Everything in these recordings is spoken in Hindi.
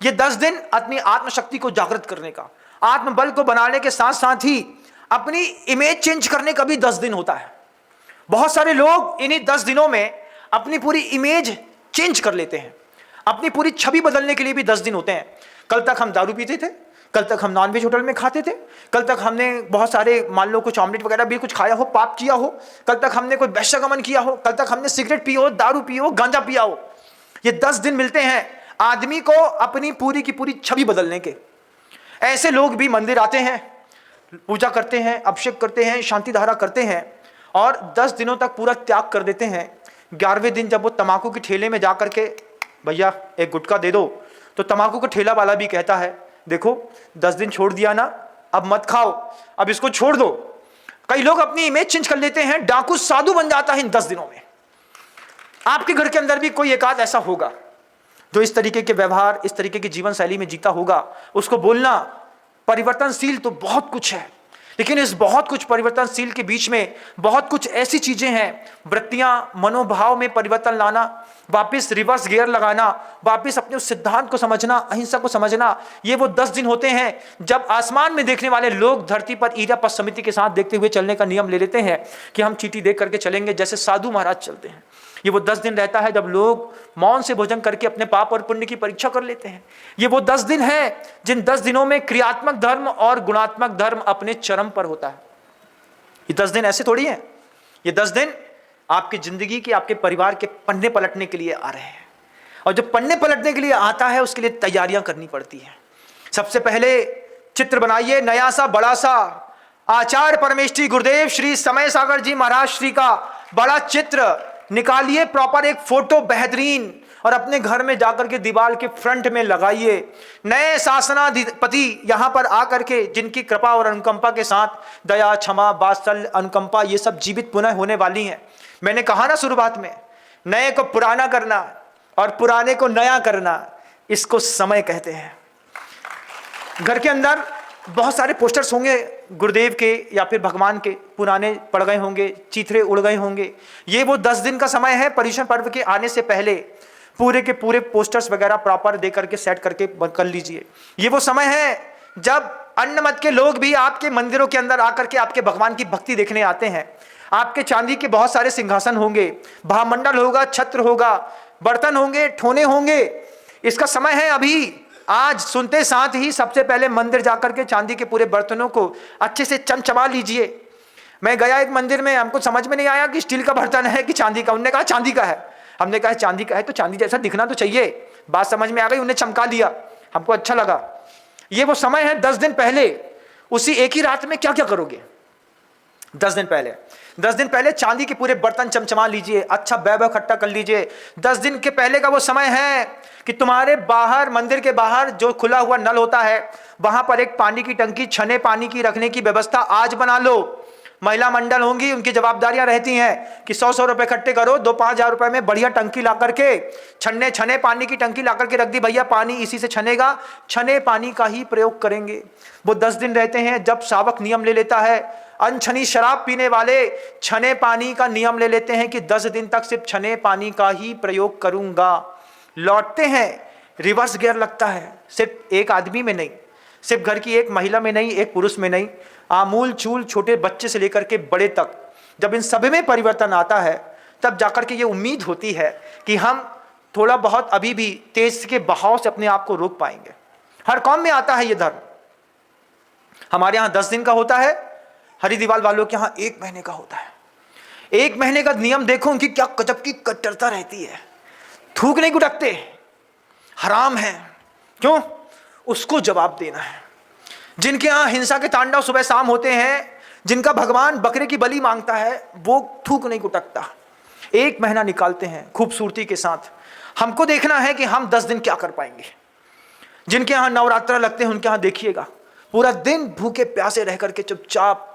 ये 10 दिन अपनी आत्मशक्ति को जागृत करने का, आत्मबल को बनाने के साथ साथ ही अपनी इमेज चेंज करने का भी 10 दिन होता है। बहुत सारे लोग इन्हीं 10 दिनों में अपनी पूरी इमेज चेंज कर लेते हैं, अपनी पूरी छवि बदलने के लिए भी 10 दिन होते हैं। कल तक हम दारू पीते थे, कल तक हम नॉनवेज होटल में खाते थे, कल तक हमने बहुत सारे मान लो कुछ ऑमलेट वगैरह भी कुछ खाया हो, पाप किया हो, कल तक हमने कोई वैश्यगमन किया हो, कल तक हमने सिगरेट पी हो, दारू पी हो, गांजा पिया हो। ये 10 दिन मिलते हैं आदमी को अपनी पूरी की पूरी छवि बदलने के। ऐसे लोग भी मंदिर आते हैं, पूजा करते हैं, अभिषेक करते हैं, शांति धारा करते हैं और 10 दिनों तक पूरा त्याग कर देते हैं। 11वें दिन जब वो तम्बाकू के ठेले में जाकर के भैया एक गुटखा दे दो, तो तम्बाकू का ठेला वाला भी कहता है देखो 10 दिन छोड़ दिया ना, अब मत खाओ, अब इसको छोड़ दो। कई लोग अपनी इमेज चेंज कर लेते हैं, डाकू साधु बन जाता है इन 10 दिनों में। आपके घर के अंदर भी कोई एक आध ऐसा होगा जो इस तरीके के व्यवहार, इस तरीके की जीवन शैली में जीता होगा। उसको बोलना परिवर्तनशील तो बहुत कुछ है, लेकिन इस बहुत कुछ परिवर्तनशील के बीच में बहुत कुछ ऐसी चीजें हैं, वृत्तियां, मनोभाव में परिवर्तन लाना, वापस रिवर्स गियर लगाना, वापस अपने उस सिद्धांत को समझना, अहिंसा को समझना। ये वो 10 दिन होते हैं जब आसमान में देखने वाले लोग धरती पर ईरापत समिति के साथ देखते हुए चलने का नियम ले लेते हैं कि हम चीटी देख करके चलेंगे जैसे साधु महाराज चलते हैं। ये वो 10 दिन रहता है जब लोग मौन से भोजन करके अपने पाप और पुण्य की परीक्षा कर लेते हैं। ये वो 10 दिन है जिन 10 दिनों में क्रियात्मक धर्म और गुणात्मक धर्म अपने चरम पर होता है। ये 10 दिन ऐसे थोड़ी है, ये 10 दिन आपकी जिंदगी के, आपके परिवार के पन्ने पलटने के लिए आ रहे हैं। और जो पन्ने पलटने के लिए आता है उसके लिए तैयारियां करनी पड़ती हैं। सबसे पहले चित्र बनाइए नया सा, बड़ा सा। आचार्य परमेष्ठी गुरुदेव श्री समय सागर जी महाराज श्री का बड़ा चित्र निकालिए, प्रॉपर एक फोटो बेहतरीन, और अपने घर में जाकर के दीवार के फ्रंट में लगाइए। नए शासनाधिपति यहां पर आकर के जिनकी कृपा और अनुकंपा के साथ दया, क्षमा, वात्सल्य, अनुकंपा ये सब जीवित पुनः होने वाली हैं। मैंने कहा ना शुरुआत में, नए को पुराना करना और पुराने को नया करना, इसको समय कहते हैं। घर के अंदर बहुत सारे पोस्टर्स होंगे गुरुदेव के या फिर भगवान के, पुराने पड़ गए होंगे, चीथड़े उड़ गए होंगे। ये वो 10 दिन का समय है, पर्युषण पर्व के आने से पहले पूरे के पूरे पोस्टर्स वगैरह प्रॉपर दे करके सेट करके कर लीजिए। ये वो समय है जब अन्य मत के लोग भी आपके मंदिरों के अंदर आकर के आपके भगवान की भक्ति देखने आते हैं। आपके चांदी के बहुत सारे सिंहासन होंगे, भामंडल होगा, छत्र होगा, बर्तन होंगे, ठोने होंगे। इसका समय है अभी। आज सुनते साथ ही सबसे पहले मंदिर जाकर के चांदी के पूरे बर्तनों को अच्छे से चमचमा लीजिए। मैं गया एक मंदिर में, हमको समझ में नहीं आया कि स्टील का बर्तन है कि चांदी का। उन्होंने कहा चांदी का है, हमने कहा चांदी का है तो चांदी जैसा दिखना तो चाहिए। बात समझ में आ गई, उन्हें चमका लिया, हमको अच्छा लगा। ये वो समय है 10 दिन पहले। उसी एक ही रात में क्या क्या करोगे? 10 दिन पहले चांदी के पूरे बर्तन चमचमा लीजिए, अच्छा बैब इकट्ठा कर लीजिए। 10 दिन के पहले का वो समय है कि तुम्हारे बाहर, मंदिर के बाहर जो खुला हुआ नल होता है वहां पर एक पानी की टंकी, छने पानी की रखने की व्यवस्था आज बना लो। महिला मंडल होंगी, उनकी जवाबदारियां रहती हैं कि 100 रुपए इकट्ठे करो, 2-5 हजार रुपए में बढ़िया टंकी ला करके, छने पानी की टंकी ला करके रख दी, भैया पानी इसी से छनेगा, छने पानी का ही प्रयोग करेंगे। वो 10 दिन रहते हैं जब शावक नियम ले लेता है। अनछनी शराब पीने वाले छने पानी का नियम ले लेते हैं कि 10 दिन तक सिर्फ छने पानी का ही प्रयोग करूंगा। लौटते हैं, रिवर्स गियर लगता है। सिर्फ एक आदमी में नहीं, सिर्फ घर की एक महिला में नहीं, एक पुरुष में नहीं, आमूल चूल छोटे बच्चे से लेकर के बड़े तक जब इन सब में परिवर्तन आता है तब जाकर के ये उम्मीद होती है कि हम थोड़ा बहुत अभी भी तेज के बहाव से अपने आप को रोक पाएंगे। हर कौम में आता है ये धर्म। हमारे यहाँ 10 दिन का होता है, हरिदीवाल वालों के यहाँ 1 महीने का होता है। 1 महीने का नियम देखो, उनकी क्या गजब की कट्टरता रहती है। थूक नहीं गुटकते, हराम है। क्यों? उसको जवाब देना है। जिनके यहाँ हिंसा के तांडव सुबह शाम होते हैं, जिनका भगवान बकरे की बलि मांगता है, वो थूक नहीं गुटकता। 1 महीना निकालते हैं खूबसूरती के साथ। हमको देखना है कि हम 10 दिन क्या कर पाएंगे। जिनके यहाँ नवरात्र लगते हैं उनके यहाँ देखिएगा, पूरा दिन भूखे प्यासे रह करके चुपचाप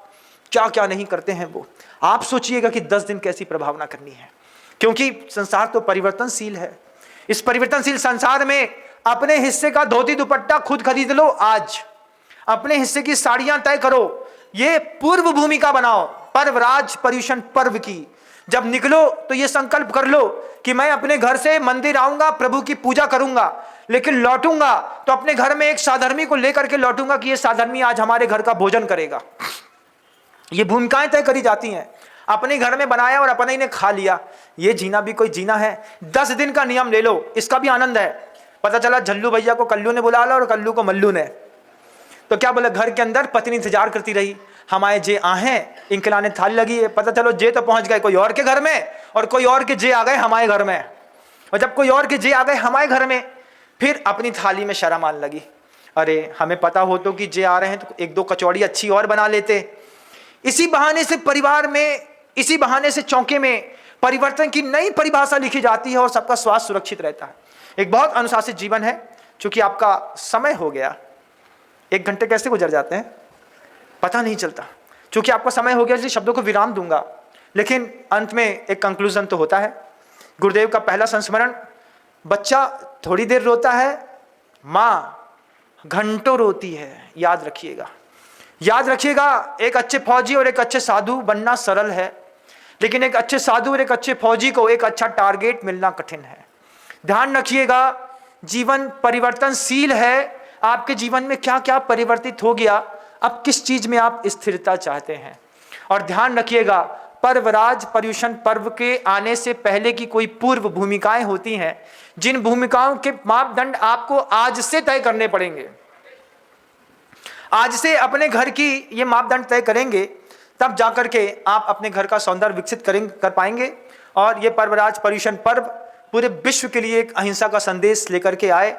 क्या क्या नहीं करते हैं वो। आप सोचिएगा कि 10 दिन कैसी प्रभावना करनी है, क्योंकि संसार तो परिवर्तनशील है। इस परिवर्तनशील संसार में अपने हिस्से का धोती दुपट्टा खुद खरीद लो। आज अपने हिस्से की साड़ियां तय करो, ये पूर्व भूमिका बनाओ पर्वराज पर्युषण पर्व की। जब निकलो तो ये संकल्प कर लो कि मैं अपने घर से मंदिर आऊंगा, प्रभु की पूजा करूंगा, लेकिन लौटूंगा तो अपने घर में एक साधर्मी को लेकर के लौटूंगा कि ये साधर्मी आज हमारे घर का भोजन करेगा। ये भूमिकाएं तय करी जाती हैं। अपने घर में बनाया और अपने ही ने खा लिया, ये जीना भी कोई जीना है? 10 दिन का नियम ले लो, इसका भी आनंद है। पता चला झल्लू भैया को कल्लू ने बुला ला और कल्लू को मल्लू ने, तो क्या बोले, घर के अंदर पत्नी इंतजार करती रही, हमारे जे आहें इनकलाने थाली लगी है। पता चलो जे तो पहुंच गए कोई और के घर में, और कोई और के जे आ गए हमारे घर में। और जब कोई और के जे आ गए हमारे घर में, फिर अपनी थाली में शर्म आने लगी। अरे हमें पता हो तो कि जे आ रहे हैं तो 1-2 कचौड़ी अच्छी और बना लेते। इसी बहाने से परिवार में, इसी बहाने से चौके में परिवर्तन की नई परिभाषा लिखी जाती है और सबका स्वास्थ्य सुरक्षित रहता है। एक बहुत अनुशासित जीवन है। चूंकि आपका समय हो गया, 1 घंटे कैसे गुजर जाते हैं पता नहीं चलता। चूंकि आपका समय हो गया इसलिए शब्दों को विराम दूंगा, लेकिन अंत में एक कंक्लूजन तो होता है। गुरुदेव का पहला संस्मरण, बच्चा थोड़ी देर रोता है, माँ घंटों रोती है। याद रखिएगा, याद रखिएगा, एक अच्छे फौजी और एक अच्छे साधु बनना सरल है, लेकिन एक अच्छे साधु और एक अच्छे फौजी को एक अच्छा टारगेट मिलना कठिन है। ध्यान रखिएगा, जीवन परिवर्तनशील है। आपके जीवन में क्या क्या परिवर्तित हो गया, अब किस चीज में आप स्थिरता चाहते हैं। और ध्यान रखिएगा, पर्वराज पर्युषण पर्व के आने से पहले की कोई पूर्व भूमिकाएं होती हैं, जिन भूमिकाओं के मापदंड आपको आज से तय करने पड़ेंगे। आज से अपने घर की ये मापदंड तय करेंगे, तब जाकर के आप अपने घर का सौंदर्य विकसित कर पाएंगे। और ये पर्वराज पर्युषण पर्व पूरे विश्व के लिए एक अहिंसा का संदेश लेकर के आए।